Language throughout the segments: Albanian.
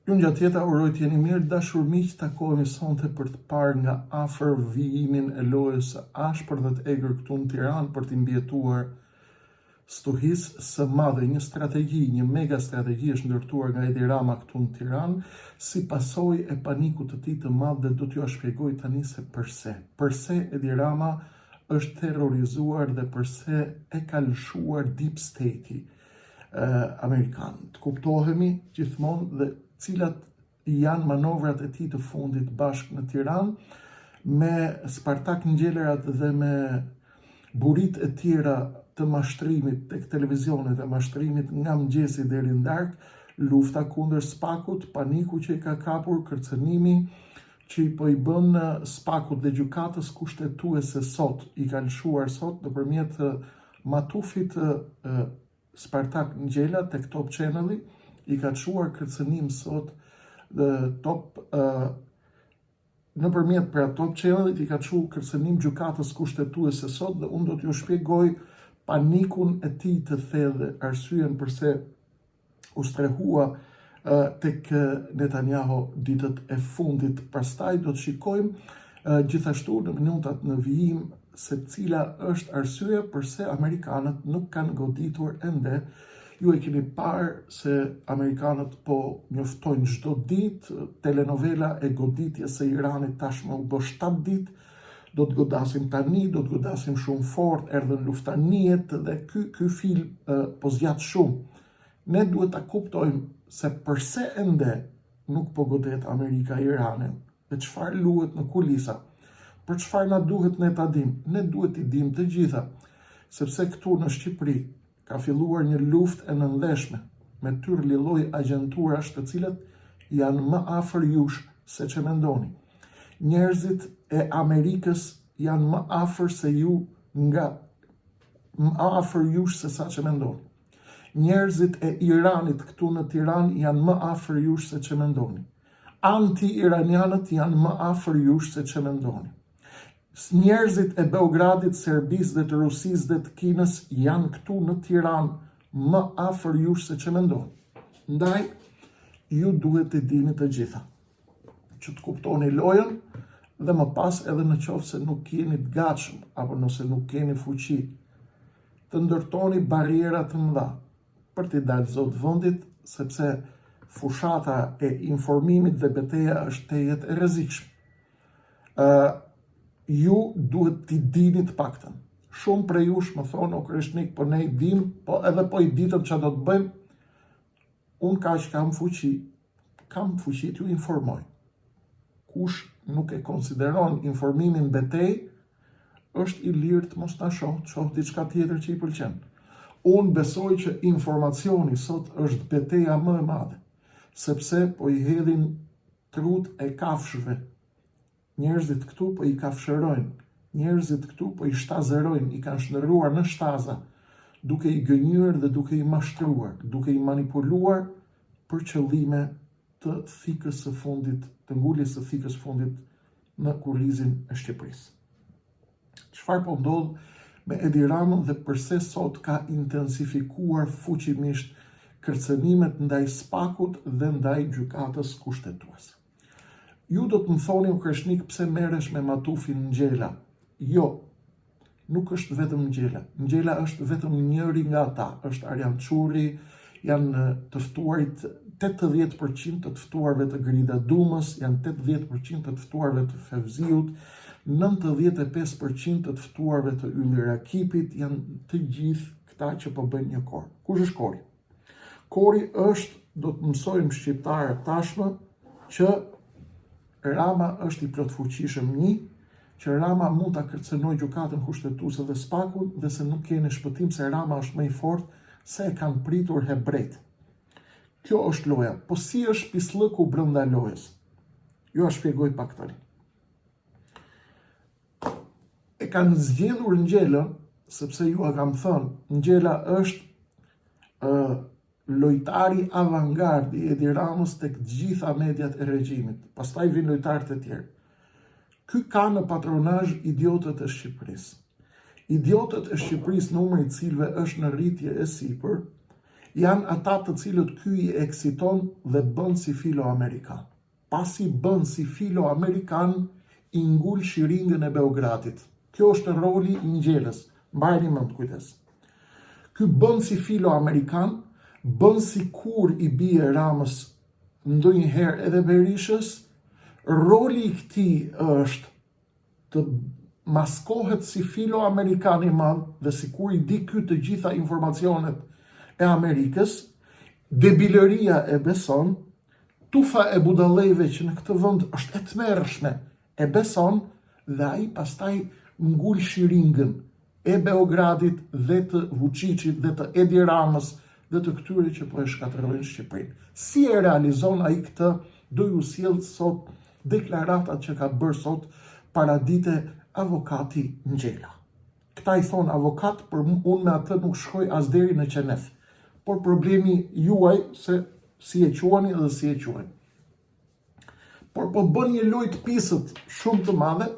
Ju nga tjeta uroj të jeni mirë, dashur miq, takohemi sonte për të parë nga afër vijimin e lojës së ashpër dhe të egër këtu në Tiranë për të mbjetuar stuhisë së madhe. Një strategji, një mega strategji është ndërtuar nga Edi Rama këtu në Tiranë si pasojë e panikut të tij të madh dhe do t'ju shpjegoj tani se përse. Përse Edi Rama është terrorizuar dhe përse e ka lëshuar deep state-i amerikan. Të kuptohemi gjithmonë dhe cilat janë manovrat e tij të fundit bashkë në Tiranë me Spartak Ngjelerat dhe me burit e tjera të mashtrimit tek televizionet e mashtrimit nga mëngjesi deri në darkë, lufta kundër Spakut, paniku që i ka kapur, kërcënimi që i po i bën Spakut dhe gjykatës kushtetuese sot, i ka lëshuar sot nëpërmjet matufit Spartak Ngjela tek Top Channel-i, i ka çuar kërcënim sot nëpërmjet pra Top Channel-it i ka çuar kërcënim gjykatës kushtetuese sot dhe unë do t'ju shpjegoj panikun e tij të thellë, arsyen pse u strehua tek Netanyahu ditët e fundit. Pastaj do të shikojmë gjithashtu në minutat në vijim se cila është arsyeja pse amerikanët nuk kanë goditur ende. Ju e keni parë se amerikanët po njoftojnë çdo ditë, telenovela e goditjes së Iranit tashmë u bë 7 ditë, do të godasim tani, do të godasim shumë fort, erdhën luftaniet dhe ky film po zgjat shumë. Ne duhet ta kuptojmë se përse ende nuk po godet Amerika Iranin dhe çfarë luhet në kulisa. Për çfarë na duhet ne ta dim? Ne duhet i dim të gjitha, sepse këtu në Shqipëri ka filluar një luftë e nënleshme me tyrë lloj agjenturash të cilat janë më afër jush se që mendoni. Njerëzit e Amerikës janë më afër se ju më afër jush se sa që mendoni. Njerëzit e Iranit këtu në Tiranë janë më afër jush se që mendoni. Anti-iranianët janë më afër jush se që mendoni. Njerëzit e Beogradit, Serbisë dhe të Rusisë dhe të Kinës janë këtu në Tiranë më afër jush se që mendoni. Ndaj, ju duhet të dini të gjitha, që të kuptoni lojën dhe më pas edhe në qoftë se nuk jeni të gatshëm apo nëse nuk keni fuqi, të ndërtoni barriera të mëdha për t'i dalë zot vendit, sepse fushata e informimit dhe betejë është tejet e rrezikshme. Ju duhet t'i dini të paktën. Shumë prej jush më thonë, o Krishnik, po ne i dim, po edhe po i ditëm që do të bëjmë, unë kaq kam fuqi t'ju informoj. Kush nuk e konsideron informimin betej, është i lirë të mos na shoh diçka tjetër që i pëlqen. Unë besoj që informacioni sot është beteja më e madhe, sepse po i hedhin trut e kafshëve. Njerëzit këtu po i kafshërojnë, njerëzit këtu po i shtazërojnë, i kanë shndërruar në shtaza, duke i gënjur dhe duke i mashtruar, duke i manipuluar për qëllime të thikës së fundit, të nguljes së thikës fundit në kurrizin e Shqipërisë. Çfarë po ndodh me Edi Ramën dhe përse sot ka intensifikuar fuqimisht kërcënimet ndaj Spakut dhe ndaj gjykatës kushtetuese? Ju do të më thoni, o Krishnik, pse merresh me matufin Ngjela? Jo, nuk është vetëm Ngjela. Ngjela është vetëm njëri nga ata. Është Arjan Çurri, janë të ftuarit 80% të ftuarve të Grida Dumës, janë 80% të ftuarve të Fevziut, 95% të ftuarve të Ylli Rakipit, janë të gjithë këta që po bëjnë një kor. Kush është kori? Kori është, do të mësojmë shqiptarë tashmë, që Rama është i plotfuqishëm që Rama mund ta kërcënojë gjykatën kushtetuese dhe Spakun dhe se nuk keni shpëtim se Rama është më i fortë se e kanë pritur hebrejt. Kjo është loja. Po si është pislëku brenda lojës? Ju a shpjegoj pak tani. E kanë zgjedhur Ngjelën, sepse ju a kam thënë, Ngjela është lojtari avangardi i Edi Ramës tek të gjitha mediat e regjimit. Pastaj vijnë lojtarët e tjerë. Ky ka në patronazh idiotët e Shqipërisë. Idiotët e Shqipërisë, numri i cilëve është në rritje e sipër, janë ata të cilët ky i eksiton dhe bën si filo-amerikan. Pasi bën si filo-amerikan, i ngul shiringën e Beogradit. Kjo është roli i ngjeles, mbajeni mend kujdes. Ky bën si filo-amerikan, bën si kur i bie Ramës ndonjëherë edhe Berishës, roli i këtij është të maskohet si filo-amerikan i madh dhe si kur i di ky të gjitha informacionet e Amerikës, debilëria e beson, tufa e budallëve që në këtë vend është e tmerrshme e beson dhe ai pastaj ngul shiringën e Beogradit dhe të Vučićit dhe të Edi Ramës dhe të këtyre që po e shkatërrojnë Shqipërinë. Si e realizon ai këtë? Do ju sjell sot deklaratat që ka bërë sot paradite avokati Ngjela. Këta i thon avokat, për unë me atë nuk shkoj as deri në qenef. Por problemi juaj se si e quani dhe si e quajnë. Por po bën një lojë pisët shumë të madhe,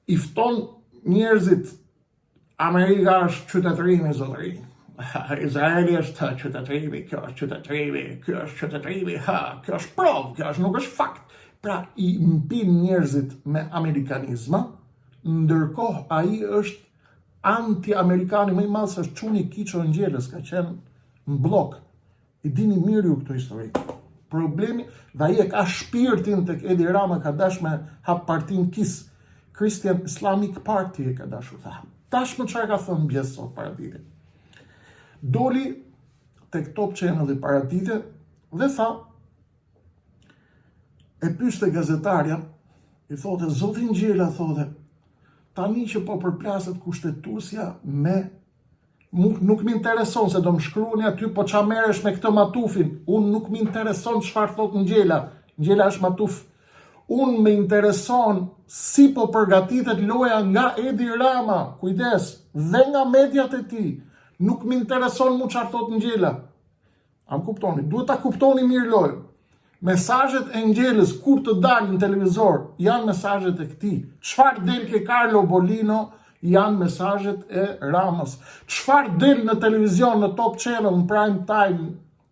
i fton njerëzit, Amerika është qytetërimi, zotëri. Izraeli është qytetërimi, kjo është qytetërimi, kjo është qytetërimi, kjo është provë, kjo është nuk është fakt. Pra i mpin njerëzit me amerikanizma, ndërkohë ai është anti-amerikani më i madh, është çuni Kiço Ngjeles, ka qenë në blok. I dini mirë ju këtë histori. Problemi, dhe ai e ka shpirtin tek Edi Rama, ka dash me hap partin KIS, Christian Islamic Party e ka dashur tha. Tash më çfarë ka thënë mbjes sot paradite. Doli tek Top Channel i paradite dhe tha, e pyeste gazetarja, i thote, zoti Ngjela, thote, tani që po përplaset kushtetuesja me nuk më intereson se do më shkruani aty, po ç'a merresh me këtë matufin? Unë nuk më intereson çfarë thot Ngjela. Ngjela është matuf. Unë më intereson si po përgatitet loja nga Edi Rama, kujdes, dhe nga mediat e tij. Nuk më intereson mu çfarë thot Ngjela. A më kuptoni? Duhet ta kuptoni mirë lojën. Mesazhet e Ngjelës kur të dalin në televizor janë mesazhet e këtij. Çfarë del ke Carlo Bolino janë mesazhet e Ramës. Çfarë del në televizion në Top Channel në prime time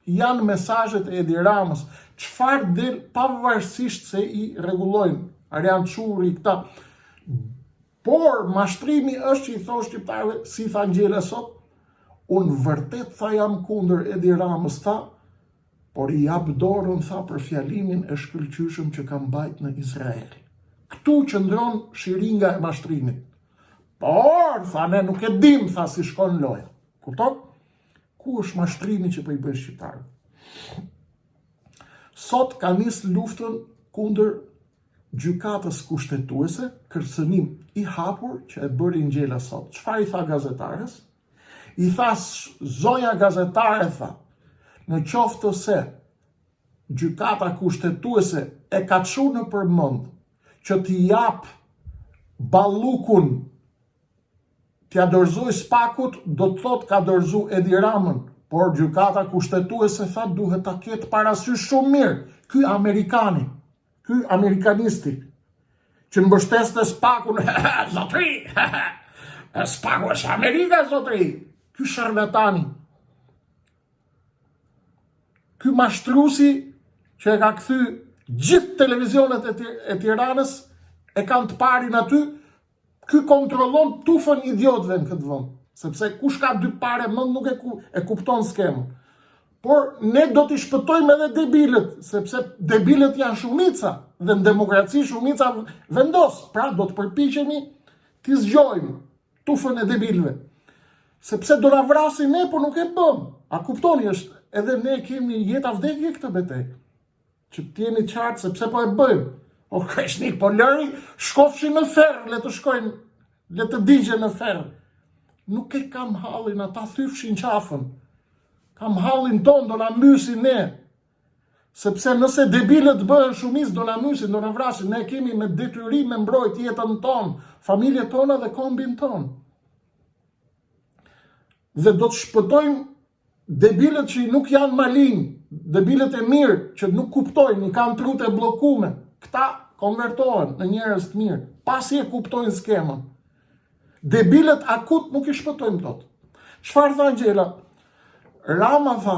janë mesazhet e Edi Ramës. Çfarë del pavarësisht se i rregullojnë Arian Çurri këta. Por mashtrimi është që i thon shqiptarëve, si tha Ngjela sot, unë vërtet tha jam kundër Edi Ramës, tha, por i jap dorën, tha, për fjalimin e shkëlqyshëm që ka mbajt në Izrael. Këtu qëndron shiringa e mashtrimit. Por, tha, ne nuk e dim, tha, si shkon loja. Kupton? Ku është mashtrimi që po i bën shqiptarët? Sot ka nis luftën kundër gjykatës kushtetuese, kërcënim i hapur që e bëri Ngjela sot. Çfarë i tha gazetarës? I tha, zonja gazetare, tha, në qoftë se gjykata kushtetuese e ka çu në përmend që t'i jap ballukun, t'ia dorëzoj Spakut, do të thotë ka dorëzu Edi Ramën, por gjykata kushtetuese tha duhet ta ketë parasysh shumë mirë ky amerikani, ky amerikanisti që mbështeste Spakun, zotri, Spaku është Amerika, zotri, ky sharlatani. Ky mashtruesi që e ka kthy gjithë televizionet e Tiranës e kanë të parin aty, ky kontrollon tufën idiotëve në këtë vend, sepse kush ka dy pare mend nuk e kupton skemën. Por ne do t'i shpëtojmë edhe debilët, sepse debilët janë shumica dhe në demokraci shumica vendos, pra do të përpiqemi t'i zgjojmë tufën e debilëve. Sepse do na vrasin ne, por nuk e bëm. A kuptoni, është edhe ne kemi jeta vdekje këtë betejë. Që t'jeni qartë sepse po e bëjmë. O kreshnik, po lëri shkofshin në ferr, le të shkojnë, le të digjen në ferr. Nuk e kam hallin, ata thyfshin qafën. Kam hallin ton, do na mysin ne. Sepse nëse debilët bëhen shumicë, do na mysin, do na vrasin. Ne kemi me detyrim me mbrojt jetën tonë, familjet tona dhe kombin tonë. Dhe do të shpëtojmë debilët që nuk janë malin, debilët e mirë që nuk kuptojnë, i kanë trut e bllokume. Këta konvertohen në njerëz të mirë, pasi e kuptojnë skemën. Debilët akut nuk i shpëtojmë dot. Çfarë tha Ngjela? Rama tha,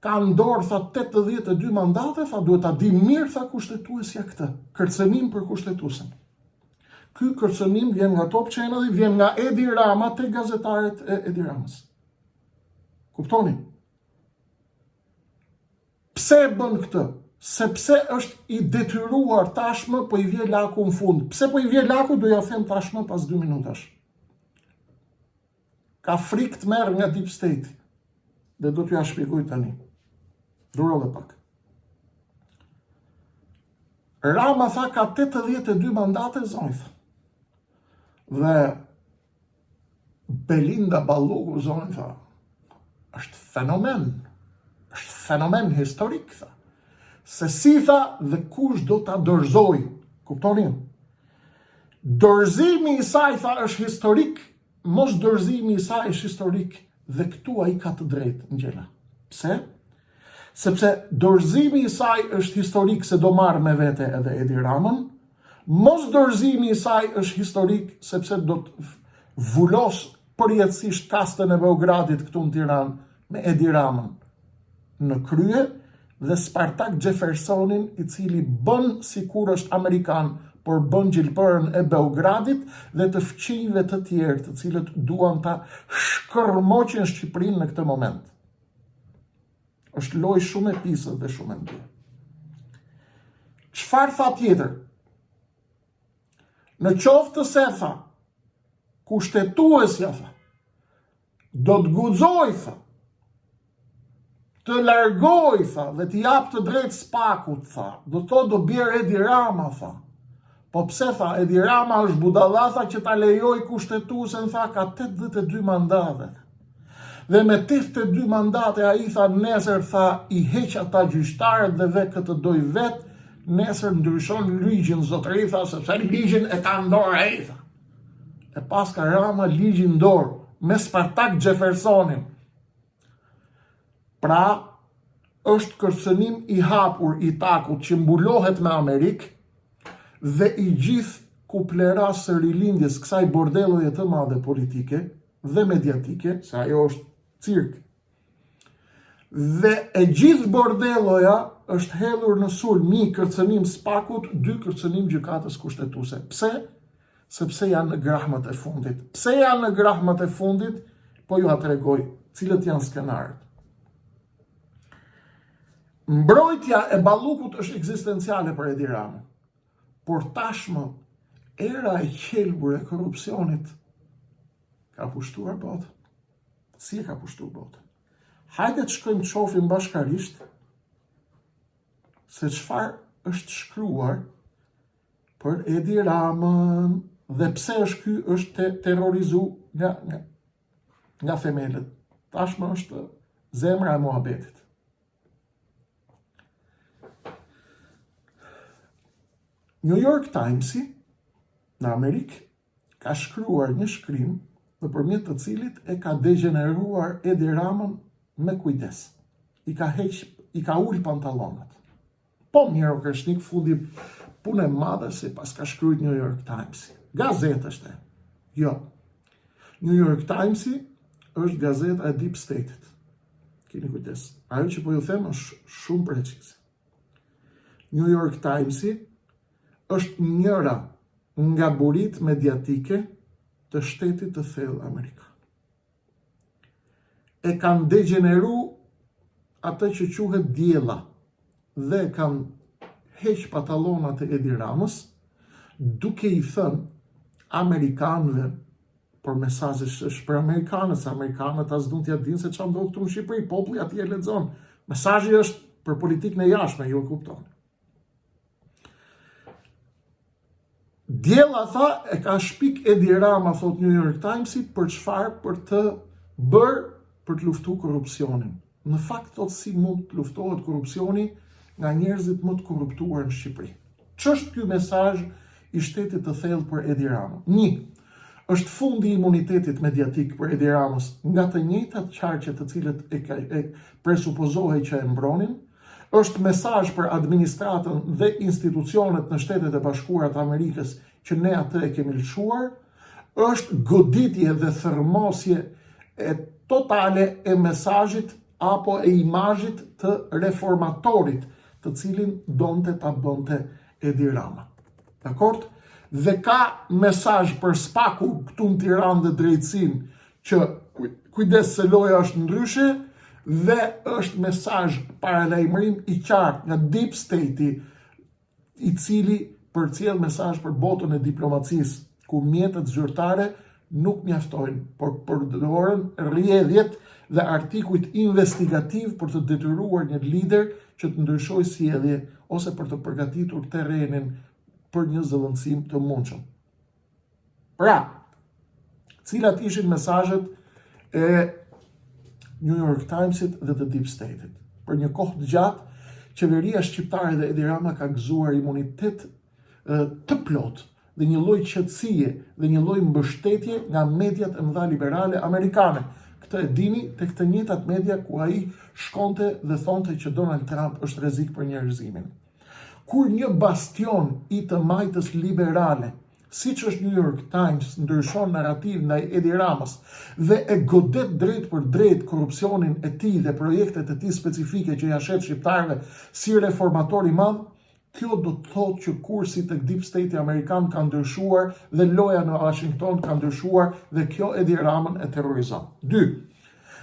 ka ndorë, tha, 82 mandate, tha, duhet ta di mirë, tha, kushtetuesja këtë, kërcënim për kushtetuesin. Ky kërcënim vjen nga Top Channel, vjen nga Edi Rama te gazetarët e Edi Ramës. Kuptoni? Pse e bën këtë? Sepse është i detyruar tashmë, po i vje laku në fund. Pse po i vje laku, do ja them tashmë pas 2 minutash. Ka frikë të merr nga Deep State. Dhe do t'ju ja shpjegoj tani. Durove pak. Rama tha ka 82 mandate zonjë. Dhe Belinda Balluku zonjë tha, është fenomen historik, tha. Se si tha dhe kush do ta dorëzoj. Kuptoni? Dorëzimi i saj, tha, është historik, mos dorëzimi i saj është historik, dhe këtu ai ka të drejtë, ngjela. Pse? Sepse dorëzimi i saj është historik se do marrë me vete edhe Edi Ramën, mos dorëzimi i saj është historik sepse do të vulos përjetësisht kastën e Beogradit këtu në Tiranë me Edi Ramën në krye dhe Spartak Jeffersonin i cili bën sikur është Amerikan, por bën gjilpërën e Beogradit dhe të fqinjve të tjerë të cilët duan ta shkërmoqin Shqipërinë në këtë moment. Është lojë shumë e pisët dhe shumë e ndyr. Çfarë tha tjetër? Në qoftë se tha, kushtetuesja tha, do të guxoj tha, të largoj tha, dhe t'i jap të drejtë Spakut tha, do do bjerë Edi Rama tha. Po pse tha, Edi Rama është budalla tha që ta lejoj kushtetuesen tha, ka 82 mandate. Dhe me 82 mandate ai tha nesër tha i heq ata gjyqtarët dhe ve këtë doj vet, nesër ndryshon ligjin zotëri tha, sepse ligjin e ka në dorë ai tha. E pas ka Rama ligjin në dorë me Spartak Jeffersonin. Pra është kërcënim i hapur i takut që mbulohet me Amerikë dhe i gjithë kupleras së rilindjes kësaj bordeloje të madhe politike dhe mediatike, se ajo është cirk. Dhe e gjithë bordeloja është hedhur në sulm, 1 kërcënim Spakut, 2 kërcënim gjykatës kushtetuese. Pse? Sepse janë në grahmat e fundit. Pse janë në grahmat e fundit? Po ju a tregoj cilët janë skenarët. Mbrojtja e Ballukut është ekzistenciale për Edi Ramën. Por tashmë era e qelbur e korrupsionit ka pushtuar botën. Si e ka pushtuar botën? Hajde të shkojmë të shohim bashkarisht se çfarë është shkruar për Edi Ramën dhe pse është ky është terrorizuar nga themelët. Tashmë është zemra e muhabetit. New York Timesi në Amerikë ka shkruar një shkrim nëpërmjet të cilit e ka degeneruar Edi Ramën me kujdes. I ka ul pantallonat. Po mirë o kërshnik fundi punë e madhe se pas ka shkruajtur New York Timesi. Gazetë është. Jo. New York Timesi është gazeta e Deep State-it. Keni kujdes. Ajo që po ju them është shumë precize. New York Timesi është njëra nga burit mediatike të shtetit të thellë amerikan. E kanë degeneru atë që quhet diella dhe kanë heq patallonat e Edi Ramës, duke i thënë amerikanëve, por mesazhi është për amerikanët, se amerikanët as duan t'ia dinë se çfarë ndodh këtu në Shqipëri, populli atje e lexon. Mesazhi është për politikën e jashtme, ju e kuptoni. Diella tha e ka shpik Edi Rama, thot New York Timesi, për çfarë? Për të bërë për të luftuar korrupsionin. Në fakt thot si mund të luftohet korrupsioni nga njerëzit më të korruptuar në Shqipëri. Ç'është ky mesazh i shtetit të thellë për Edi Ramën? 1. Është fundi i imunitetit mediatik për Edi Ramës nga të njëjtat qarqe të cilët e presupozohej që e mbronin. Është mesazh për administratën dhe institucionet në Shtetet e Bashkuara të Amerikës që ne atë e kemi lëshuar, është goditje dhe thërmosje e totale e mesazhit apo e imazhit të reformatorit, të cilin donte ta bënte Edi Rama. Dakord? Dhe ka mesazh për Spaku këtu në Tiranë dhe drejtësinë që kujdes se loja është ndryshe, dhe është mesazh paralajmërim i qartë nga Deep State-i, i cili përcjell mesazh për botën e diplomacisë, ku mjetet zyrtare nuk mjaftojnë, por përdoren rrjedhjet dhe artikujt investigativ për të detyruar një lider që të ndryshojë sjellje ose për të përgatitur terrenin për një zëvendësim të mundshëm. Pra, cilat ishin mesazhet e New York Timesit dhe të Deep State-it? Për një kohë të gjatë, qeveria shqiptare dhe Edi Rama ka gëzuar imunitet të plot dhe një lloj qetësie dhe një lloj mbështetje nga mediat e mëdha liberale amerikane. Këtë e dini tek të njëjtat media ku ai shkonte dhe thonte që Donald Trump është rrezik për njerëzimin. Kur një bastion i të majtës liberale, siç është New York Times, ndryshon narrativ ndaj Edi Ramës dhe e godet drejt për drejt korrupsionin e tij dhe projektet e tij specifike që ja shet shqiptarëve si reformator i madh, kjo do të thotë që kursi tek Deep State amerikan ka ndryshuar dhe loja në Washington ka ndryshuar dhe kjo Edi Ramën e terrorizon. 2.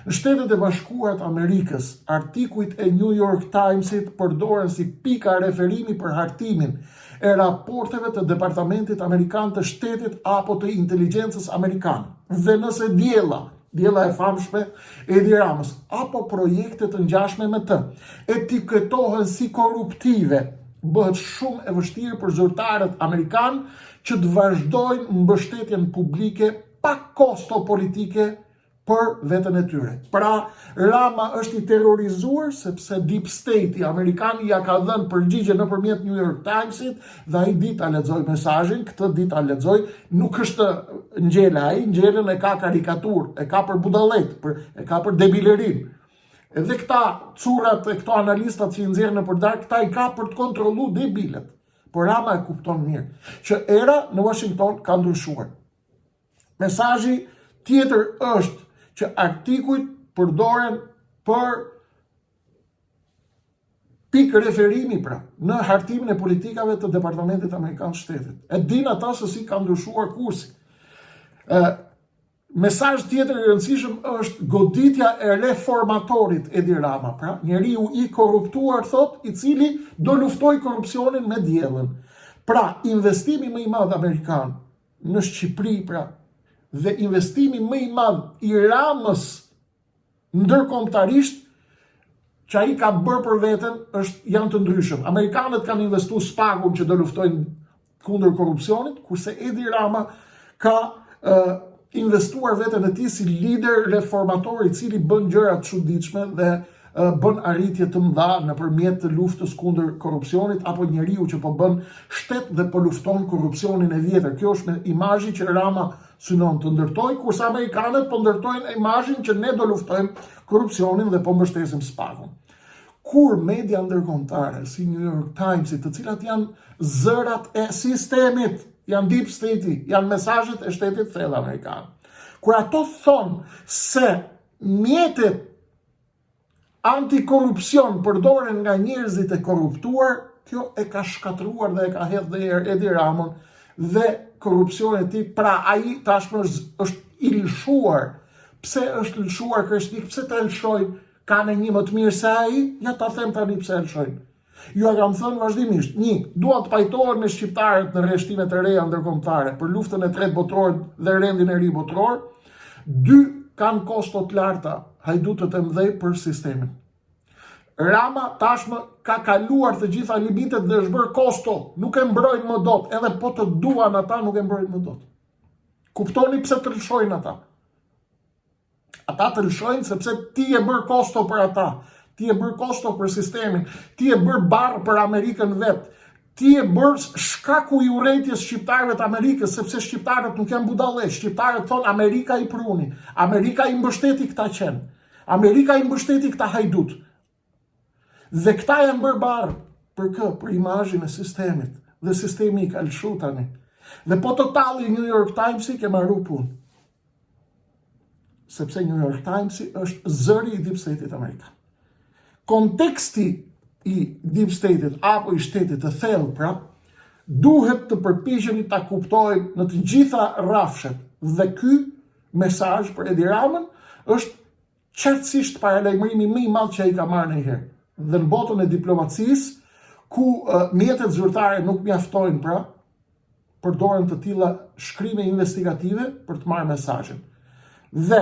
Në Shtetet e Bashkuara të Amerikës, artikujt e New York Timesit përdoren si pika referimi për hartimin e raporteve të Departamentit Amerikan të Shtetit apo të Inteligjencës Amerikane. Dhe nëse diella e famshme Edi Ramës, apo projekte të ngjashme me të, etiketohen si korruptive, bëhet shumë e vështirë për zyrtarët amerikanë që të vazhdojnë mbështetjen publike pa kosto politike për veten e tyre. Pra, Rama është i terrorizuar sepse Deep State i amerikan ja ka dhënë përgjigje nëpërmjet New York Timesit dhe ai dit ta lexoj mesazhin, këtë dit ta lexoj, nuk është ngjela ai, ngjelën e ka karikaturë, e ka për budallet, e ka për debilerin. Edhe këta curat e këto analistat që i nxjerrin nëpër darkë, këta i ka për të kontrolluar debilet. Por Rama e kupton mirë që era në Washington ka ndryshuar. Mesazhi tjetër është që artikujt përdoren për pikë referimi pra në hartimin e politikave të Departamentit Amerikan të Shtetit. E din ata se si ka ndryshuar kursi. Mesazh tjetër i rëndësishëm është goditja e reformatorit Edi Rama, pra njeriu i korruptuar thot, i cili do luftoj korrupsionin me diellën. Pra, investimi më i madh amerikan në Shqipëri, pra, dhe investimi më i madh i Ramës ndërkombëtarisht që ai ka bërë për veten janë të ndryshëm. Amerikanët kanë investuar Spagun që do luftojnë kundër korrupsionit, kurse Edi Rama ka investuar veten e tij si lider reformator i cili bën gjëra të çuditshme dhe bën arritje të mëdha nëpërmjet të luftës kundër korrupsionit, apo njeriu që po bën shtet dhe po lufton korrupsionin e vjetër. Kjo është imazhi që Rama synon të ndërtojë, kurse amerikanët po ndërtojnë imazhin që ne do luftojmë korrupsionin dhe po mbështesim Spagun. Kur media ndërkombëtare si New York Times, të cilat janë zërat e sistemit, janë Deep State, janë mesazhet e Shtetit të Thellë amerikan, kur ato thonë se mjetet antikorrupsion përdoren nga njerëzit e korruptuar, kjo e ka shkatruar dhe e ka hedhë dhe Edi Ramën dhe korrupsioni e tij. Pra ai tashmë është i lëshuar. Pse është lëshuar kërcënik? Pse ta lëshojnë? Kanë një më të mirë se ai? Ja ta them tani pse lëshojnë. Ju kam thënë vazhdimisht, 1. Duan të pajtohen me shqiptarët në rreshtimet e reja ndërkombëtare për luftën e tretë botërore dhe rendin e ri botëror. 2. Kanë kosto të larta hajdutët e mëdhej për sistemin. Rama tashmë ka kaluar të gjitha limitet dhe është bërë kosto, nuk e mbrojnë më dot, edhe po të duan ata nuk e mbrojnë më dot. Kuptoni pse të lëshojnë ata? Ata të lëshojnë sepse ti e bërë kosto për ata, ti e bërë kosto për sistemin, ti e bërë barë për Amerikën vetë, ti e bërë shkaku i urrejtjes shqiptarëve të Amerikës, sepse shqiptarët nuk janë budallë, shqiptarët thonë Amerika i pruni, Amerika i mbështeti këta qenë, Amerika i mbështeti këta hajdut. Dhe këta janë bërë barë për imazhin e sistemit, dhe sistemi i ka lëshu tani. Dhe po të talli New York Times i ke marru punë. sepse New York Times është zëri i Deep State-it Amerikan. Konteksti i Deep State-it apo i shtetit të thellë, pra, duhet të përpiqemi ta kuptojmë në të gjitha rrafshet. Dhe ky mesazh për Edi Ramën është qartësisht paralajmërimi më i madh që ai ka marrë ndonjëherë. Dhe në botën e diplomacisë, ku mjetet zyrtare nuk mjaftojnë, pra, përdoren të tilla shkrime investigative për të marrë mesazhin. Dhe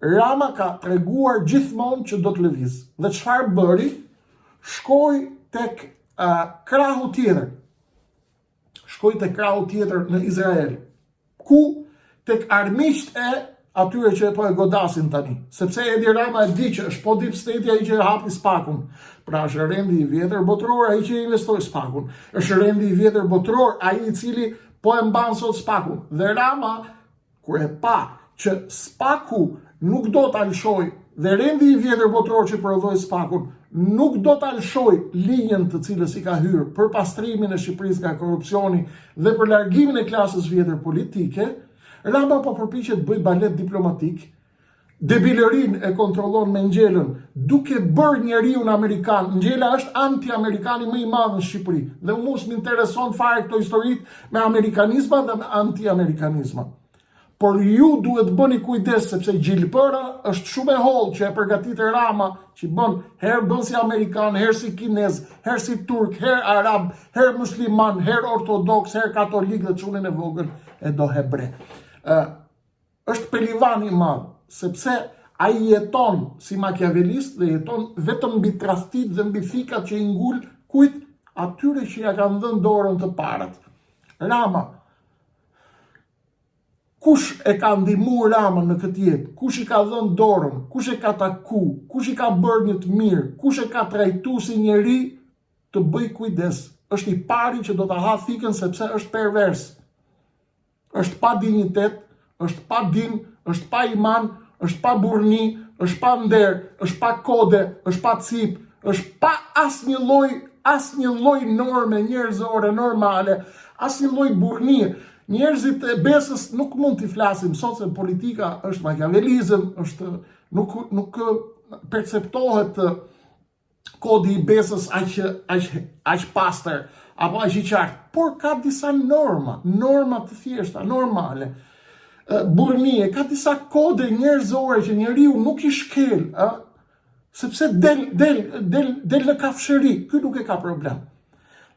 Rama ka treguar gjithmonë që do të lëviz. Dhe çfarë bëri? Shkoi tek krahu tjetër. Shkoi tek krahu tjetër në Izrael, ku tek armiqt e atyre që po e godasin tani. Sepse Edi Rama e di që është po Deep State ai që hapi spakun. Pra është rendi i vjetër botëror ai që investoi spakun. Është rendi i vjetër botëror ai i cili po e mban sot spakun. Dhe Rama, kur e pa që spaku nuk do ta lëshoj dhe rendi i vjetër botëror që prodhoi spakun nuk do ta lëshoj linjën të cilës i ka hyrë për pastrimin e Shqipërisë nga korrupsioni dhe për largimin e klasës vjetër politike, Rama po përpiqet bëj balet diplomatik, debilërin e kontrollon me Ngjellën, duke bërë njeriu amerikan. Ngjella është anti-amerikani më i madh në Shqipëri. Dhe mos më intereson fare këto historitë me amerikanizma dhe me anti-amerikanizma. Por ju duhet bëni kujdes sepse gjilpëra është shumë e hollë që e përgatit Rama, që herë bën si amerikan, herë si kinez, herë si turk, herë arab, herë musliman, herë ortodoks, herë katolik dhe çunin e vogël e do hebre. Është pelivan i madh, sepse ai jeton si makiavelist dhe jeton vetëm mbi tradhtit dhe mbi fikat që i ngul kujt atyre që ja kanë dhënë dorën të parat. Rama, kush e ka ndihmuar Ramën në këtë jetë? Kush i ka dhënë dorën? Kush e ka taku? Kush i ka bërë një të mirë? Kush e ka trajtuar si njeri? Të bëj kujdes. Është i pari që do ta ha fikën sepse është pervers. Është pa dinjitet, është pa din, është pa iman, është pa burni, është pa nder, është pa kode, është pa cip, është pa asnjë lloj norme njerëzore normale, asnjë lloj burnie. Njerëzit e besës nuk mund t'i flasim sot se politika është makiavelizëm, nuk perceptohet kodi i besës aq pastër apo aq i qartë, por ka disa norma të thjeshta, normale. Burnie, ka disa kode njerëzore që njeriu nuk i shkel, sepse del në kafshëri, ky nuk e ka problem.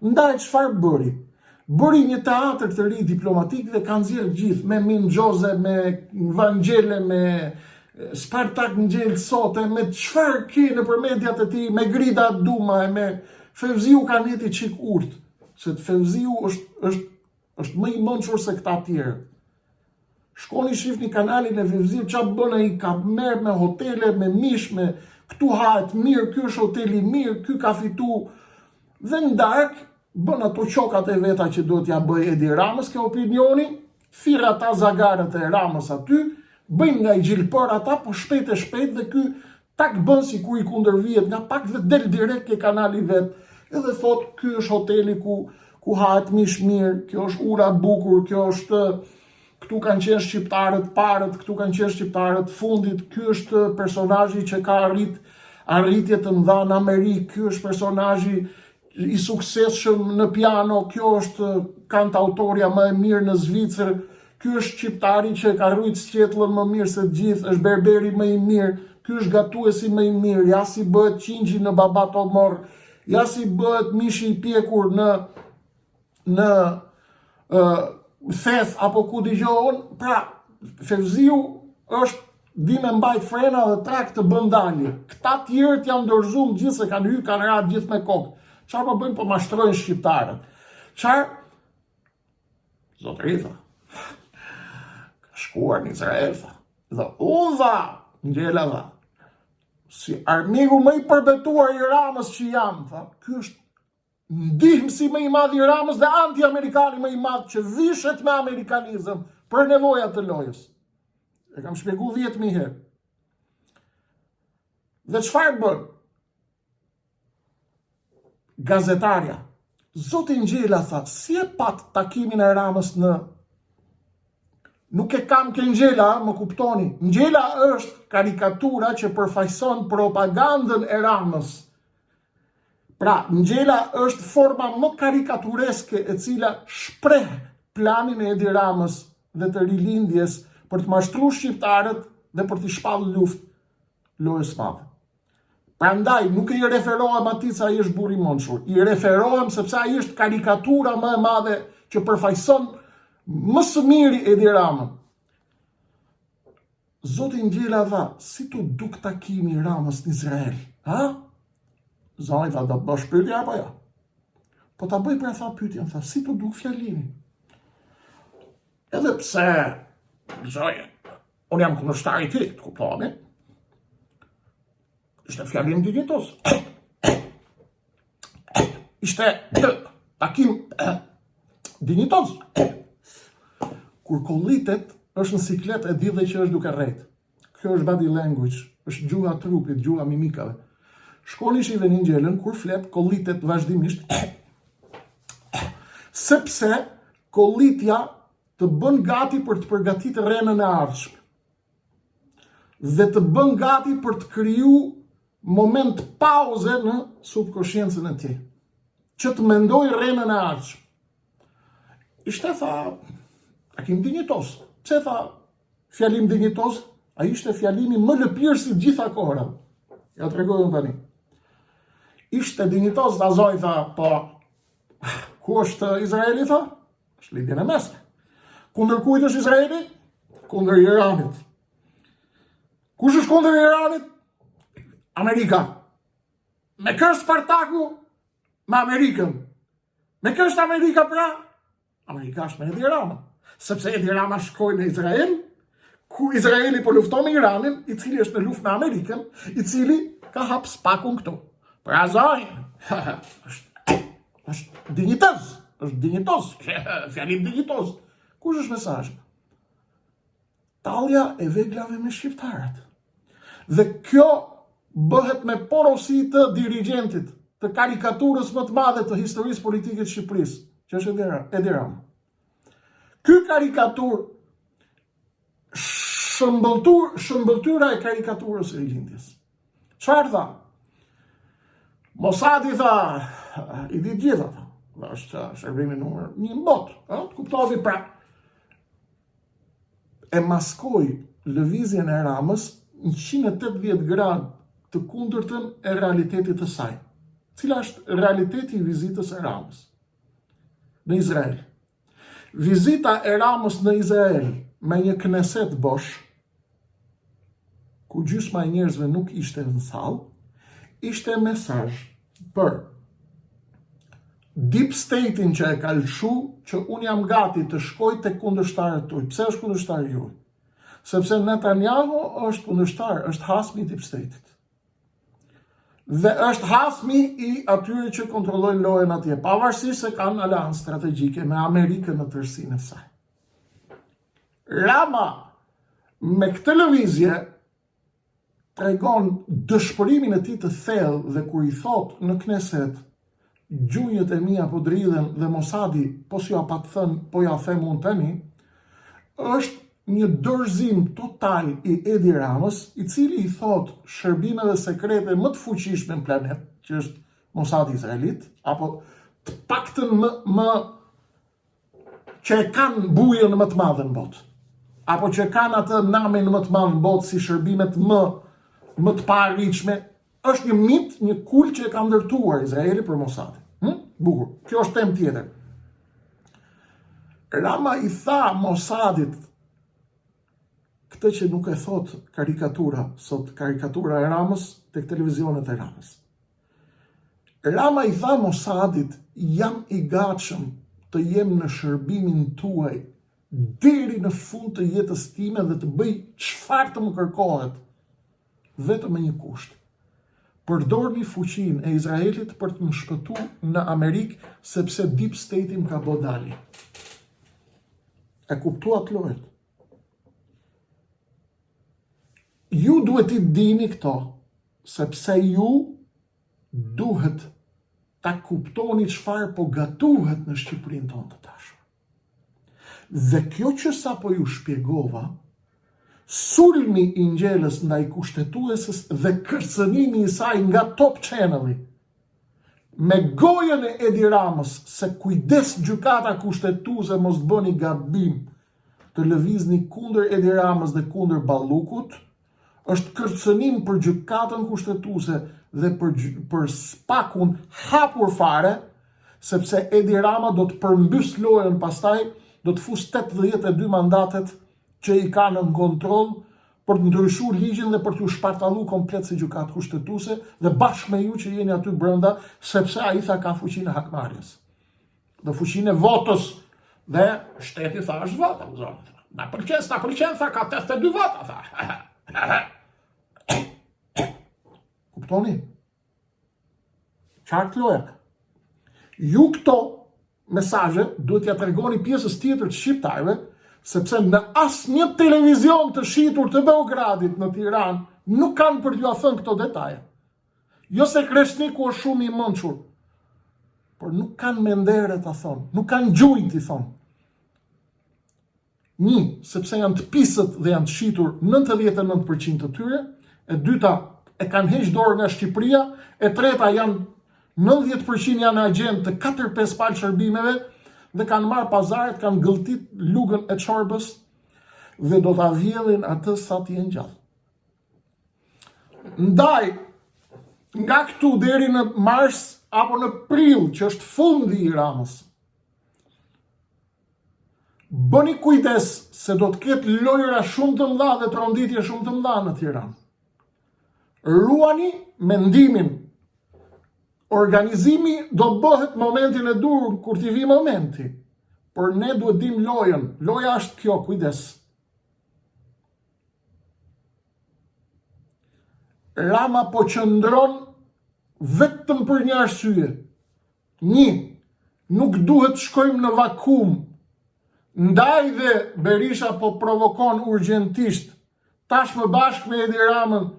Ndaj çfarë bëri? Bëri një teatr të ri diplomatik dhe kanë nxjerrë gjithë me Min Xhoze, me Vangjele, me Spartak Ngjel Sote, me çfarë ke nëpër mediat e tij, me Grida Duma, me Fevziu Kaneti çik urt, se Fevziu është më i mençur se këta tjerë. Shkoni shifni kanalin e Fevziu, çfarë bën ai, ka merr me hotele, me mish, me këtu hahet mirë, ky është hoteli mirë, ky ka fitu. Dhe në darkë bën ato qokat e veta që duhet ja bëj Edi Ramës, ke opinioni, thirr ata zagarët e Ramës aty, bëjnë nga i gjilpër ata, po shpejt e shpejt dhe ky tak bën si kur i kundërvihet nga pak dhe del direkt ke kanali vet, edhe thot ky është hoteli ku hahet mish mirë, kjo është ura bukur, kjo është këtu kanë qenë shqiptarët parët, këtu kanë qenë shqiptarët fundit, ky është personazhi që ka arritje të mëdha në Amerikë, ky është personazhi i suksesshëm në piano, kjo është kantautorja më e mirë në Zvicër, ky është shqiptari që ka rrit sqetllën më mirë se të gjithë, është berberi më i mirë, ky është gatuesi më i mirë, ja si bëhet qingji në Baba Tomor, ja si bëhet mishi i pjekur në Theth apo ku dëgjohen. Pra, Fevziu është di me mbajt frena dhe trak të bën dalje. Këta tjerët janë dorëzuar gjithë se kanë hyrë, kanë radhë gjithë me kokë. Çfarë po bëjnë? Po mashtrojnë shqiptarët. Çfarë? Zotëri, ka shkuar në Izrael, dhe unë Ngjela dha, si armiku më i përbetuar i Ramës që jam, ky është ndihmësi më i madh i Ramës dhe anti-amerikani më i madh që vishet me amerikanizëm për nevojat të lojës. E kam shpjeguar 10.000 herë. Dhe çfarë bën? Gazetarja, zoti Ngjela tha, si e pat takimin e Ramës në Nuk e kam ke Ngjela, më kuptoni. Ngjela është karikatura që përfaqëson propagandën e Ramës. Pra, Ngjela është forma më karikatureske e cila shpreh planin e Edi Ramës dhe të rilindjes për të mashtruar shqiptarët dhe për të shpallur luftë lojës së madhe. Prandaj nuk i referohem atij se ai është burr i mençur, i referohem sepse ai është karikatura më e madhe që përfaqëson më së miri Edi Ramën. Zoti Ngjela tha, si tu duk takimi i Ramës në Izrael? Ha? Zoti tha, do bësh pyetje apo jo? Po ta bëj për tha pyetjen, tha, si tu duk fjalimi? Edhe pse, zoje, unë jam kundërshtar i tij, të kuptoni? Ishte fjalim dinjitos. Ishte takim dinjitos. Kur kollitet, është në siklet e di dhe që është duke rrejt. Kjo është body language, është gjuha trupit, gjuha mimikave. Shkoni shive një Ngjelen, kur flet, kollitet vazhdimisht. Sepse kollitja të bën gati për të përgatitur rrenën e ardhshme. Dhe të bën gati për të kriju moment pauze në subkonsciencën e tij, që të mendoj rrenën e ardhshme. Ishte tha, takim dinjitos. Pse tha fjalim dinjitos? Ai ishte fjalimi më lëpirë si gjitha kohëra. Ja t'rregoj unë tani. Ishte dinjitos, da zoj tha, po, ku është Izraeli, tha? Është lidhjen e mesme. Kundër kujt është Izraeli? Kundër Iranit. Kush është kundër Iranit? Amerika. Me kë është Spartaku? Me Amerikën. Me kë është Amerika pra? Amerika është me Edi Rama. Sepse Edi Rama shkoi në Izrael, ku Izraeli po lufton me Iranin, i cili është në luftë me Amerikën, i cili ka hap spakun këtu. Pra zoj, është dinjitos, fjalim dinjitos. Kush është mesazhi? Tallja e veglave me shqiptarët. Dhe kjo bëhet me porosi të dirigjentit, të karikaturës më të madhe të historisë politike të Shqipërisë, që është Edi Rama. Ky karikatur, shëmbëltyra e karikaturës e rilindjes. Çfarë tha? Mossadi tha, i di gjitha tha, dhe është shërbimi numër 1 në botë, të kuptovi pra. E maskoi lëvizjen e Ramës në 180 gradë të kundërtën e realitetit të saj. Cila është realiteti i vizitës e Ramës në Izrael? Vizita e Ramës në Izrael me një kneset bosh, ku gjysma e njerëzve nuk ishte në sallë, ishte mesazh për deep state-in që e ka lëshu, që unë jam gati të shkoj te kundërshtarët tuaj. Pse është kundërshtar juaj? Sepse Netanyahu është kundërshtar, është hasmi i deep state-it. Dhe është hasmi i atyre që kontrollojnë lojën atje, pavarësisht se kanë aleancë strategjike me Amerikën në tërësinë e saj. Rama me këtë lëvizje tregon dëshpërimin e tij të thellë dhe kur i thot në Kneset, gjunjët e mia po dridhen dhe Mossadi po s'ja pa të thënë, po ja them unë tani, është një dorëzim total i Edi Ramës, i cili i thot shërbimeve sekrete më të fuqishme në planet, që është Mossadi izraelit, apo të paktën më që e kanë bujën më të madhe në botë, apo që kanë atë namin më të madhe në botë si shërbimet më të paarritshme, është një mit, një kul që e ka ndërtuar Izraeli për Mossadin. Bukur. Kjo është temë tjetër. Rama i tha Mossadit këtë që nuk e thot karikatura, sot karikatura e Ramës tek televizionet e Ramës. Rama i tha Mossadit, jam i gatshëm të jem në shërbimin tuaj deri në fund të jetës time dhe të bëj çfarë të më kërkohet, vetëm me një kusht. Përdorni fuqinë e Izraelit për të më shpëtuar në Amerikë, sepse deep state-i më ka bë dali. E kuptuat lojët? Ju duhet i dini këto, sepse ju duhet ta kuptoni çfarë po gatuhet në Shqipërinë tonë të tashme. Dhe kjo që sa po ju shpjegova, sulmi i ngjelës ndaj kushtetuesës dhe kërcënimi i saj nga Top Channel-i, me gojën e Edi Ramës se kujdes gjykata kushtetuese mos të bëni gabim të lëvizni kundër Edi Ramës dhe kundër Ballukut, është kërcënim për gjykatën kushtetuese dhe për spakun hapur fare, sepse Edi Rama do të përmbys lojën pastaj, do të fus 82 mandatet që i ka në kontroll për të ndryshuar ligjin dhe për t'u shpartallu komplet si gjykatë kushtetuese dhe bashkë me ju që jeni aty brenda, sepse ai tha ka fuqinë e hakmarrjes. Dhe fuqinë e votës dhe shteti tha është vota, zonë. Na pëlqen, tha ka 82 vota, tha. Kuptoni? Qartë loja. Ju këto mesazhe duhet t'ja tregoni pjesës tjetër të shqiptarëve, sepse në asnjë televizion të shitur të Beogradit në Tiranë nuk kanë për t'ju thënë këto detaje. Jo se Kreshniku është shumë i mençur, por nuk kanë mendere ta thonë, nuk kanë gjuhë t'i thonë. Një, sepse janë të pisët dhe janë të shitur 99% të tyre, e dyta e kanë heqë dorë nga Shqipëria, e treta janë 90% janë agent të 4-5 palë shërbimeve dhe kanë marrë pazaret, kanë gëlltit lugën e Çorbës dhe do ta vjedhin atë sa të jenë gjallë. Ndaj, nga këtu deri në mars apo në prill, që është fundi i Ramës, bëni kujdes se do të ketë lojra shumë të mëdha dhe tronditje shumë të mëdha në Tiranë. Ruani mendimin. Organizimi do bëhet momentin e dur kur t'i vi momenti, por ne duhet dim lojën. Loja është kjo, kujdes. Rama po qëndron vetëm për një arsye. Një, nuk duhet shkojmë në vakum. Ndaj dhe Berisha po provokon urgjentisht, tashmë bashkë me Edi Ramën,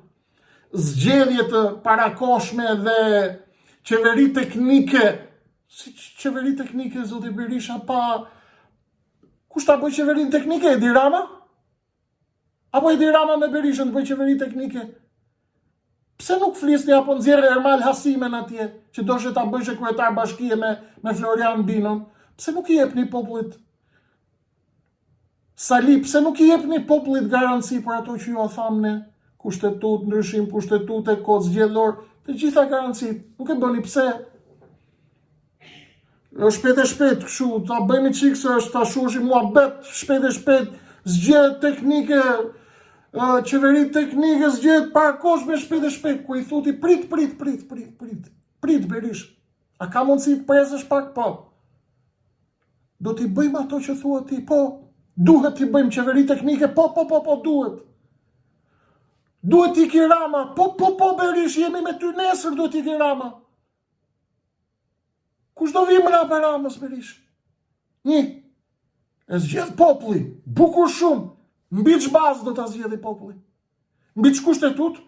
zgjedhje të parakoshme dhe qeveri teknike. Si qeveri teknike, zoti Berisha, pa... Kush ta bëj qeverin teknike, Edi Rama? Apo Edi Rama me Berishën të bëj qeveri teknike? Pse nuk flisni apo nxjerrë Ermal Hasimen atje, që doshe ta bëjë kryetar bashkie me Florian Binon? Pse nuk i jepni popullit Sali, pse nuk i jepni popullit garanci për ato që ju a thamë ne? Kushtetut, ndryshim kushtetute, kod zgjedhor, të gjitha garancit. Nuk e bëni pse? Shpejt e shpejt, kështu, ta bëjmë qikë se është ta shushim mua bet, shpejt e shpejt, zgjedh teknike, qeveri teknike, zgjedh parakosh me shpejt e shpejt, ku i thuti prit Berish. A ka mundësi të presësh pak? Po. Do t'i bëjmë ato që thua ti? Po. Duhet t'i bëjmë qeveri teknike? Po, duhet. Duhet t'i ki Rama? Po, Berish, jemi me ty nesër, duhet t'i ki Rama. Kush do vim nga për Ramës, Berish? Një, e zgjedh populli, bukur shumë, mbi që bazë do t'a zgjedhi populli? Mbi që kushtetut,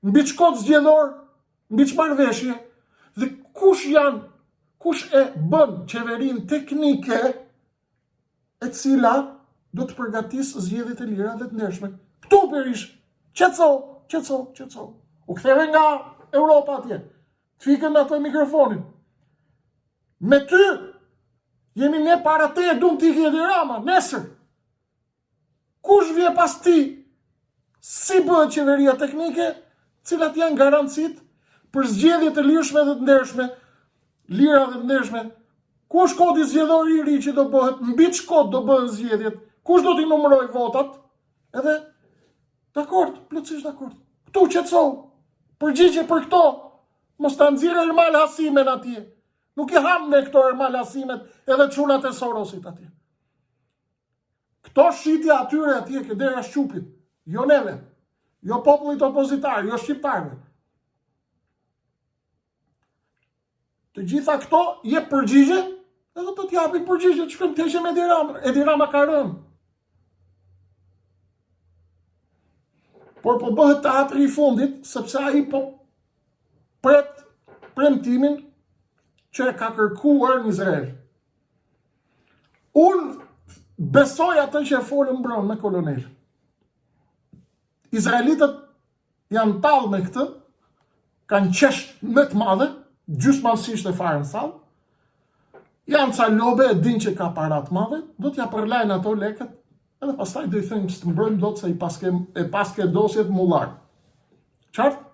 mbi që kod zgjedhor, mbi që marrëveshje, dhe kush e bën qeverin teknike e cila do të përgatis zgjedhjet e lira dhe të ndershme. Këtu, Berish, qetëso. U ktheve nga Europa atje, të fikën atë mikrofonin. Me ty, jemi ne para te e dumë t'i Edi Rama, nesër. Kush vje pas ti, si bëhet qeveria teknike, cilat janë garancit për zgjedhje të lirshme dhe të ndershme, lira dhe të ndershme. Kush kodi zgjedhor i ri që do bëhet, mbi ç'kod do bëhen zgjedhjet, kush do t'i numëroj votat, edhe, dakord, plotësisht dakord. Këtu qetëso, përgjigje për këto, mos ta nxirë Ermal Hasimen atje. Nuk i ham me këto Ermal Hasimet edhe çunat e Sorosit atje. Këto shitja atyre atje ke dera Shqupit, jo neve, jo popullit opozitar, jo shqiptarëve. Të gjitha këto jep përgjigje, edhe do t'japin përgjigje që kënë të me Edi Rama. Edi Rama ka rënë. Por po bëhet teatri i fundit, sepse ai po pret premtimin që e ka kërkuar në Izrael. Unë besoj atë që e folën Brown me kolonel. Izraelitët janë tallë me këtë, kanë qesh më të madhe, gjysmësisht e fare në sallë, janë ca lobe, e din që ka para të madhe, do t'ja përlajnë ato leket, edhe pastaj do i thënë që të mbrojmë do të se e paske dosjet mullar. Qartë?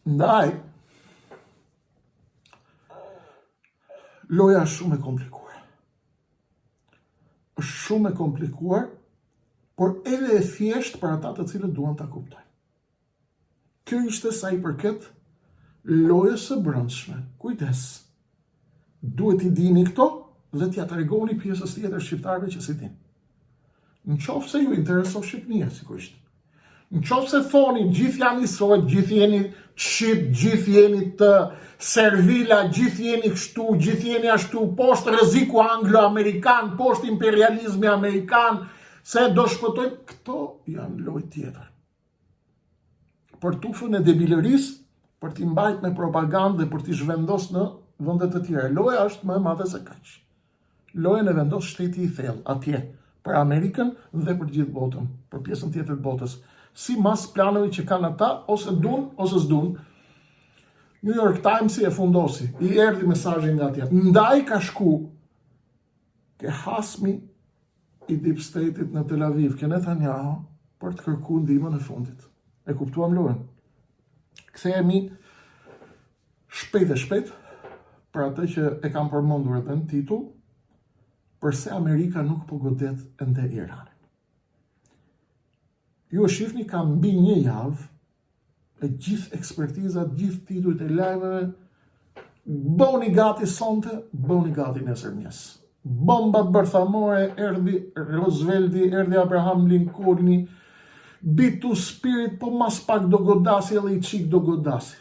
Ndaj, loja është shumë e komplikuar. Është shumë e komplikuar, por edhe e thjesht për ata të cilët duan ta kuptojnë. Kjo ishte sa i përket lojës së brendshme. Kujdes. Duhet i dini këto dhe t'ja tregoni pjesës tjetër shqiptarëve që si din. Në qoftë se ju intereson Shqipënia, sigurisht. Në qoftë se thoni gjithë janë njësoj, gjithë jeni shqip, gjithë jeni të servila, gjithë jeni kështu, gjithë jeni ashtu, poshtë rreziku anglo-amerikan, poshtë imperializmi amerikan, se do shpëtojnë, këto janë lojë tjetër. Për tufën e debilërisë, për t'i mbajt me propagandë dhe për t'i zhvendos në vende të tjera. Loja është më e madhe se kaq. Lojën e vendos shteti i thellë atje, për Amerikën dhe për gjithë botën, për pjesën tjetër të botës. Si mas planeve që kanë ata, ose dun, ose s'dun. New York Times e fundosi, i erdhi mesazhi nga atje. Ndaj ka shku ke hasmi i Deep State-it në Tel Aviv, ke Netanyahu, për të kërkuar ndihmën e fundit. E kuptuam lojën. Kthehemi shpejt e shpejt për atë që e kam përmendur edhe në titull, përse Amerika nuk po godet ende Iranin. Ju e shifni ka mbi një javë e gjithë ekspertizat, gjithë titujt e lajmeve, bëni gati sonte, bëni gati nesër mëngjes. Bomba bërthamore, erdhi Roosevelti, erdhi Abraham Lincolni, beat to spirit, po mas pak do godasi edhe i qik do godasi.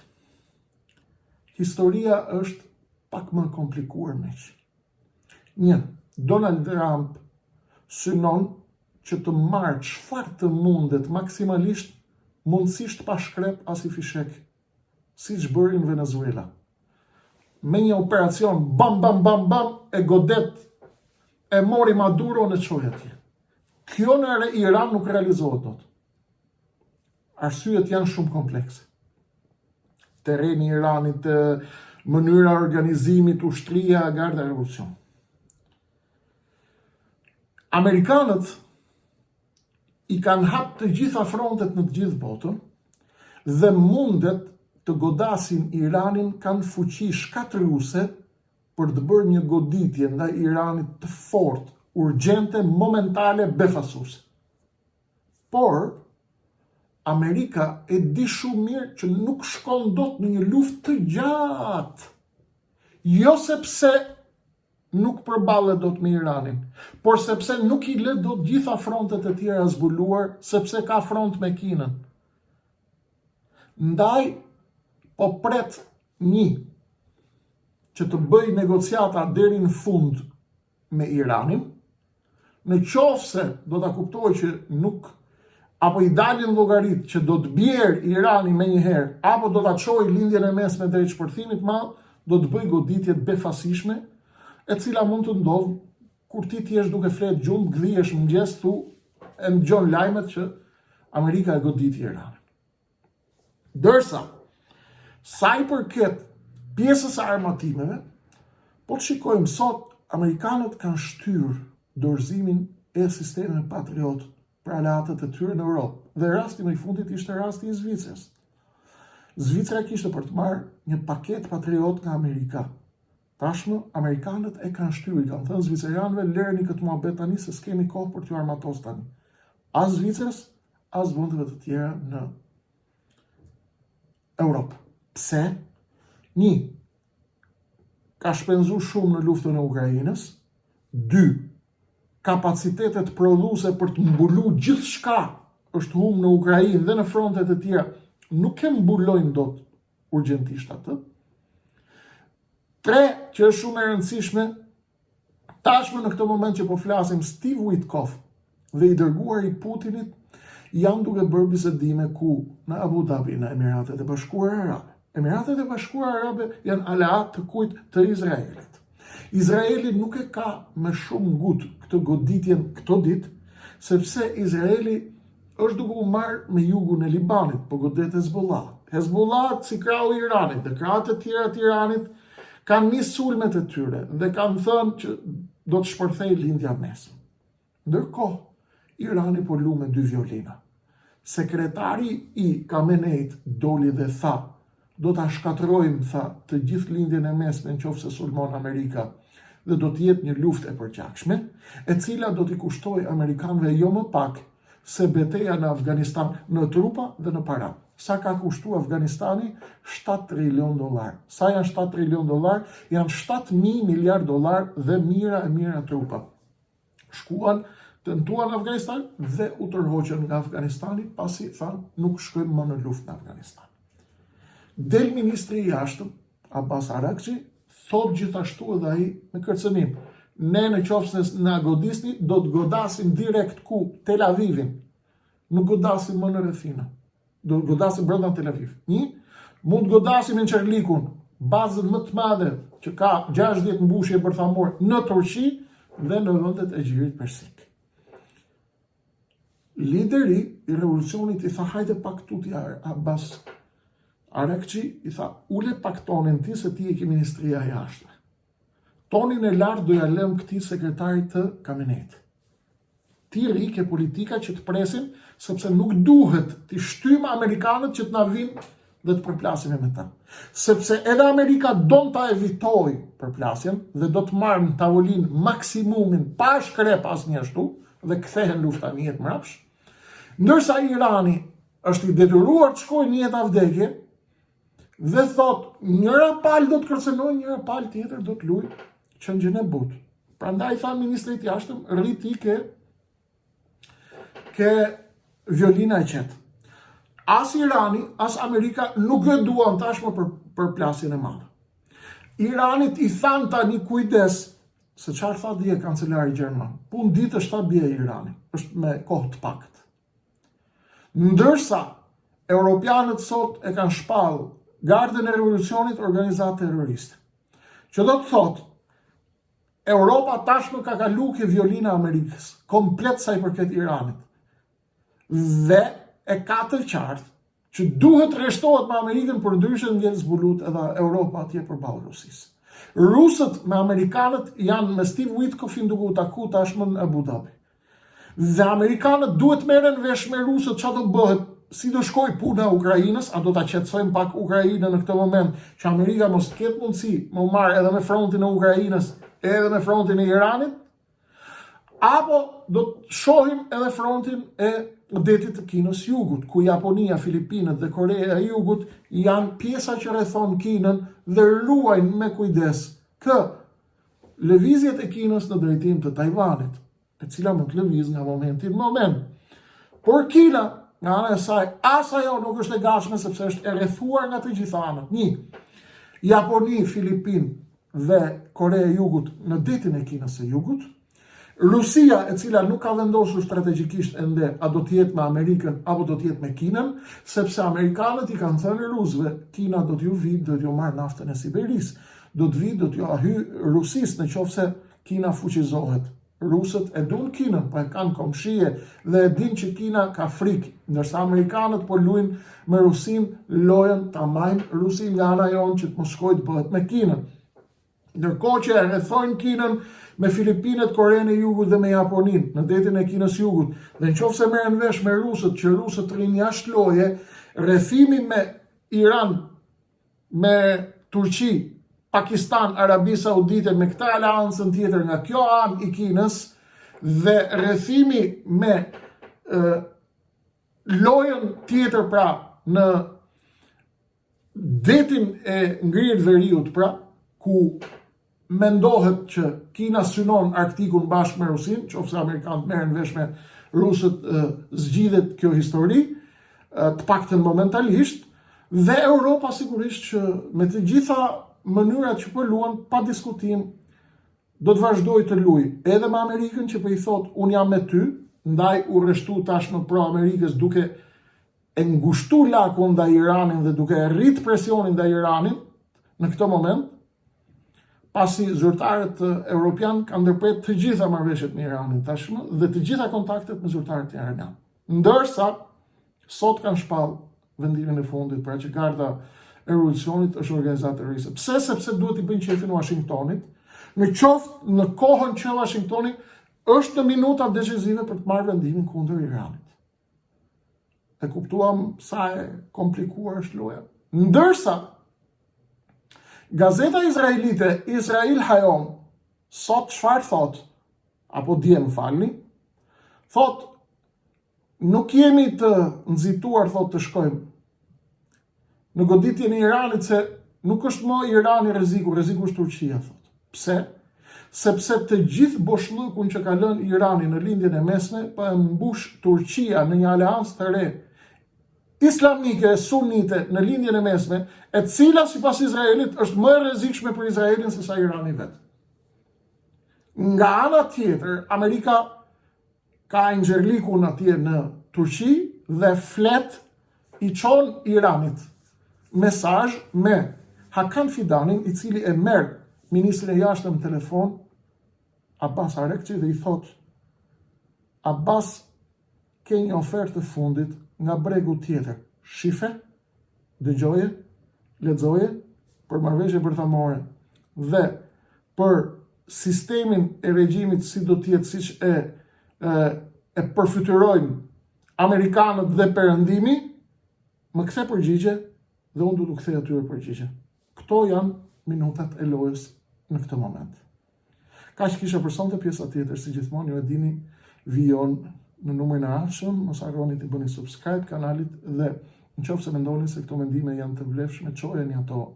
Historia është pak më komplikuar me që. Një, Donald Trump synon që të marrë çfarë të mundet maksimalisht mundësisht pa shkrep as i fishek, siç bëri në Venezuela. Me një operacion bam bam bam bam e godet e mori Maduro në çoj atje. Kjo në Iran nuk realizohet dot. Arsyet janë shumë komplekse. Terreni i Iranit, mënyra organizimit, ushtria, garda e revolucion. Amerikanët i kanë hap të gjitha frontet në të gjithë botën dhe mundet të godasin Iranin kanë fuqi shkatërruese për të bërë një goditje ndaj Iranit të fortë, urgjente, momentale, befasuese. Por Amerika e di shumë mirë që nuk shkon dot në një luftë të gjatë. Jo sepse nuk përballet dot me Iranin, por sepse nuk i lë dot gjitha frontet e tjera zbuluar, sepse ka front me Kinën. Ndaj, po pret një që të bëj negociata deri në fund me Iranin, në qoftë se do ta kuptoj që nuk, apo i dalin llogarit që do të bjerë Irani me njëherë, apo do ta çojë lindjen e mesme drejt shpërthimit madh, do të bëj goditjet befasishme, e cila mund të ndodhë kur ti t'jesh duke flet gjumë, gdhihesh mëngjes thu e ndëgjon lajmet që Amerika e goditi Iranin. Dërsa, sa i përket pjesës së armatimeve, po të shikojmë sot, Amerikanët kanë shtyrë dorëzimin e sistemeve Patriot për aleatët e tyre në Europë. Dhe rasti më i fundit ishte rasti i Zvicrës. Zvicra kishte për të marrë një paket Patriot nga Amerika. Tashmë, Amerikanët e kanë shtyri, kanë thënë Zvicerianëve, lëreni këtë muhabet tani se s'kemi kohë për t'ju armatos tani. As Zvicrës, as vendeve të tjera në Europë. Pse? Një, ka shpenzu shumë në luftën e Ukrainës. 2, kapacitetet prodhuese për të mbulu gjithçka është humbur në Ukrainë dhe në frontet e tjera. Nuk e mbulojnë dot urgjentisht atë. 3, që është shumë e rëndësishme, tashmë në këtë moment që po flasim, Steve Witkoff dhe i dërguari i Putinit janë duke bërë bisedime ku në Abu Dhabi, në Emiratet e Bashkuara Arabe, Emiratet e Bashkuara Arabe janë aleat të kujt? Të Izraelit. Izraeli nuk e ka me shumë ngut këtë goditjen këto ditë, sepse Izraeli është duke u marrë me jugun e Libanit, po godet Hezbollah. Hezbollah, si krau i Iranit dhe krahët e tjera të Iranit, kanë një sulmet e tyre dhe kanë thënë që do të shpërthej lindja mesme. Ndërkohë, Irani po lu me 2 violina. Sekretari i Khameneit doli dhe tha, do ta shkatërrojmë, tha, të gjithë lindjen e mesme nëse sulmon Amerika dhe do të jetë një luftë e përgjithshme, e cila do t'i kushtojë amerikanëve jo më pak se betejë në Afganistan në trupa dhe në para. Sa ka kushtuar Afganistani? 7 trilion dollar. Sa janë 7 trilion dollar? Janë 7.000 miliard dollar dhe mira e mira trupa. Shkuan, tentuan në Afganistan dhe u tërhoqën nga Afganistani pasi thanë nuk shkojmë më në luftë në Afganistan. Del ministri i jashtëm, Abbas Araghchi, thot gjithashtu edhe ai me kërcënim. Ne në qoftë se na godisni, do të godasim direkt ku? Tel Avivin. Nuk godasim më në rrethina. Do të godasim brenda Tel Aviv. Mund të godasim në Çerlikun, bazën më të madhe që ka 60 mbushje bërthamore në Turqi dhe në vendet e Gjirit Persik. Lideri i revolucionit i tha hajde pak tutja Abbas Araghchi, i tha ule pak tonin ti se ti e ke ministria e jashtme. Tonin e lartë do ja lëm këtij sekretarit të Khameneit. Ti rike politika që të presin, sepse nuk duhet të shtymë Amerikanët që të na vinë dhe të përplasim me ta. Sepse edhe Amerika don ta evitoj përplasjen dhe do të marrë në tavolinë maksimumin pa shkrep asnjështu dhe kthehen lufta në jetë mbrapsh. Ndërsa Irani është i detyruar të shkojë në jetë vdekje dhe thot njëra palë do të kërcënojë, njëra palë tjetër do të lujë qëngjën e butë. Prandaj tha ministri i jashtëm, rriti ke violina e qetë. As Irani, as Amerika nuk e duan tashmë për plasjen e madhe. Iranit i thanë tani kujdes, se çfarë tha dje kancelari gjerman. Punë ditë është ta bie Irani, është me kohë të pakët. Ndërsa europianët sot e kanë shpallë Gardën e Revolucionit organizatë terroriste. Që do të thotë Europa tashmë ka kalu ke violina Amerikës, komplet sa i përket Iranit. Dhe e ka të qartë që duhet rreshtohet me Amerikën, për ndryshe ngel zbulut edhe Europa atje përballë Rusisë. Rusët me amerikanët janë me Steve Witkoffin duke u taku tashmë në Abu Dhabi. Dhe amerikanët duhet merren vesh me rusët çfarë do bëhet, si do shkoj puna e Ukrainës, a do ta qetësojmë pak Ukrainën në këtë moment, që Amerika mos ketë mundësi më marrë edhe me frontin e Ukrainës, edhe me frontin e Iranit, apo do të shohim edhe frontin e detit të Kinës Jugut, ku Japonia, Filipinët dhe Korea e Jugut janë pjesa që rrethon Kinën dhe ruajnë me kujdes lëvizjet e Kinës në drejtim të Tajvanit, e cila mund të lëviz nga momenti në moment. Por Kina, nga ana e saj, as ajo nuk është e gatshme sepse është e rrethuar nga të gjitha anët. Japoni, Filipinë dhe Korea e Jugut në detin e Kinës së Jugut. Rusia, e cila nuk ka vendosur strategjikisht ende a do të jetë me Amerikën apo do të jetë me Kinën, sepse amerikanët i kanë thënë rusëve, Kina do t'ju vi, do t'ju marrë naftën e Siberisë, do të vi, do t'ju ahy Rusisë nëse Kina fuqizohet. Rusët e duan Kinën, po e kanë komshije dhe e din që Kina ka frikë, ndërsa amerikanët po luajnë me Rusinë lojën ta majnë Rusinë nga ana jonë që të mos shkojë të bëhet me Kinën. Ndërkohë që e rrethojnë Kinën me Filipinët, Korenë e Jugut dhe me Japoninë në detin e Kinës Jugut, dhe nëse merren vesh me rusët që rusët rrinë jashtë loje, rrethimi me Iran, me Turqi, Pakistan, Arabi Saudite, me këtë aleancën tjetër nga kjo anë i Kinës, dhe rrethimi me lojën tjetër pra në detin e ngrirë veriut pra, ku mendohet që Kina synon Arktikun bashkë me Rusinë, nëse amerikanët merren vesh me rusët, zgjidhet kjo histori, të paktën momentalisht, dhe Europa sigurisht që me të gjitha mënyrat që po luan, pa diskutim, do të vazhdoj të luaj edhe me Amerikën që po i thot unë jam me ty, ndaj u rreshtu tashmë pro Amerikës duke e ngushtu lakun ndaj Iranit dhe duke rrit presionin ndaj Iranit në këtë moment, pasi zyrtarët europian kanë ndërpret të gjitha marrëveshjet me Iranin tashmë dhe të gjitha kontaktet me zyrtarët iranian. Ndërsa sot kanë shpall vendimin e fundit pra që Garda e revolucionit është organizatë terroriste. Pse? Sepse duhet i bëjnë qefin Washingtonit, në qoftë në kohën që Washingtoni është në minutat decisive për të marrë vendimin kundër Iranit. E kuptuam sa e komplikuar është loja. Ndërsa gazeta izraelite Israel Hayom sot çfarë thot, apo dje më falni, thot nuk jemi të nxituar thot të shkojmë në goditjen e Iranit se nuk është më Irani rreziku është Turqia thot. Pse? Sepse të gjithë boshllëkun që ka lënë Irani në lindjen e mesme po e mbush Turqia në një aleancë të re islamike sunite në lindjen e mesme, e cila sipas Izraelit është më e rrezikshme për Izraelin se sa Irani vet. Nga ana tjetër, Amerika ka inxherlikun atje në Turqi dhe flet i çon Iranit mesazh me Hakan Fidanin, i cili e merr ministrin e jashtëm në telefon, Abbas Arekçi, dhe i thot: Abbas, ke një ofertë të fundit nga bregu tjetër. Shife, dëgjoje, lexoje për marrëveshje bërthamore dhe për sistemin e regjimit si do të jetë, siç e përfytyrojnë amerikanët dhe perëndimi, më kthe përgjigje dhe unë do t'u kthej atyre përgjigje. Këto janë minutat e lojës në këtë moment. Kaq kisha për sonte, pjesa tjetër, si gjithmonë ju e dini, vijon në numrin e ardhshëm. Mos harroni të bëni subscribe kanalit dhe nëse mendoni se këto mendime janë të vlefshme, çojeni ato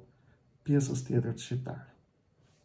pjesës tjetër të shqiptar.